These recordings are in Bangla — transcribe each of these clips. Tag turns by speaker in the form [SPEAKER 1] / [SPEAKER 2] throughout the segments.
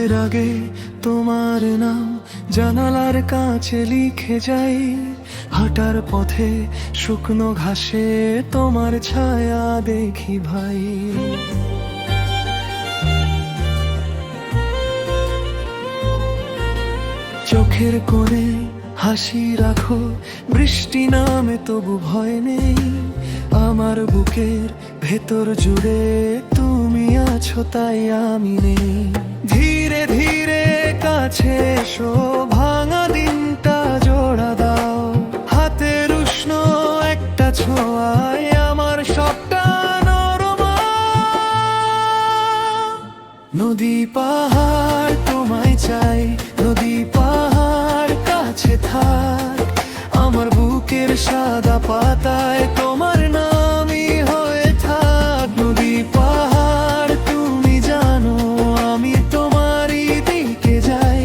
[SPEAKER 1] ঘুমের আগে তোমার নাম জানালার কাছে লিখে যাই, হাঁটার পথে শুকনো ঘাসে তোমার ছায়া দেখি ভাই। চোখের কোণে হাসি রাখো, বৃষ্টি নামে তবু ভয় নেই, আমার বুকের ভেতর জুড়ে তুমি আছো তাই আমি নেই। ধীরে ধীরে কাছে এসো, ভাঙা দিনটা জোড়া দাও, হাতের উষ্ণ একটা ছোঁয়ায় আমার সবটা নরমা। নদী পাহাড় তোমায় চাই, নদী পাহাড় কাছে থাক, আমার বুকের সাদা পাতায় তোমার নামই হয়ে থাক। নদী পাহাড় তুমি জানো আমি তোমারই দিকে যাই,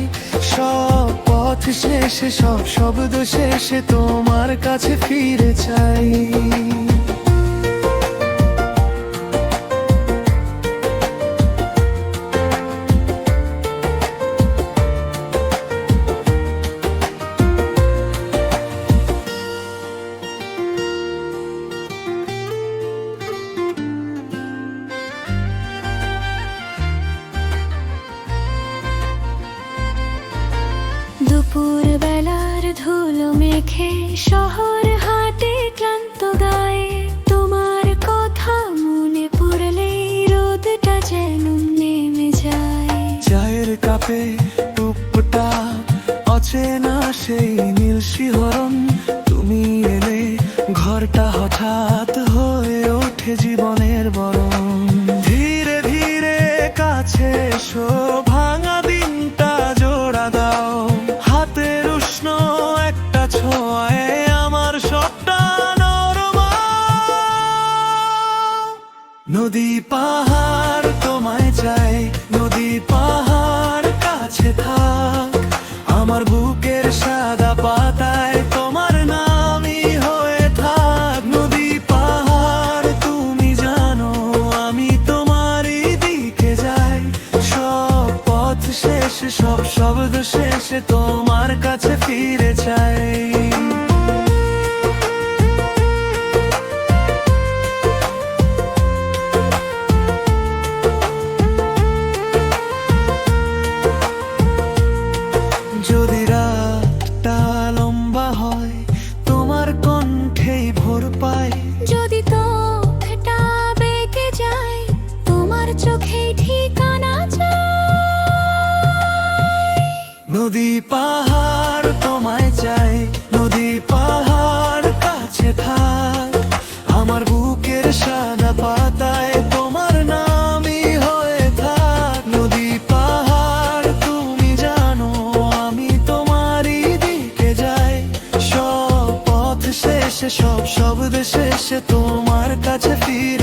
[SPEAKER 1] সব পথ শেষে সব শব্দ শেষে তোমার কাছে ফিরে চাই।
[SPEAKER 2] দুপুর বেলার ধুলো মেখে শহর হাটে ক্লান্ত গায়ে, তোমার কথা মনে পড়লেই রোদটা যেন নেমে যায়।
[SPEAKER 1] চায়ের কাপে টুপটা অচেনা সেই নীল শিহরণ, তুমি এলে ঘরটা হঠাৎ হয়ে ওঠে জীবনের বরণ। ধীরে ধীরে কাছে এসো, ভাঙা দিনটা জোড়া দাও, হাতের উষ্ণ একটা ছোঁয়ায় আমার সবটা নরমা। নদী পাহাড় তোমায় চাই, নদী পাহাড় কাছে থাক, আমার বুকের সাদা পাতায় তোমার নামই হয়ে থাক। নদী পাহাড় তুমি জানো আমি তোমারই দিকে যাই, সব পথ শেষে সব শব্দ শেষে তোমার কাছে ফিরে চাই। যদি রাতটা লম্বা হয় তোমার কণ্ঠেই ভোর পাই,
[SPEAKER 2] যদি তোফটা বেঁকে যায় তোমার চোখেই ঠিকানা চাই।
[SPEAKER 1] নদী পাহাড় তোমায় চাই, নদী পাহাড় কাছে থাক, আমার বুকের সাদা পাতায় তোমার নামই হয়ে থাক। নদী পাহাড় তুমি জানো আমি তোমারই দিকে যাই, সব পথ শেষে সব শব্দ শেষে তোমার কাছে ফিরে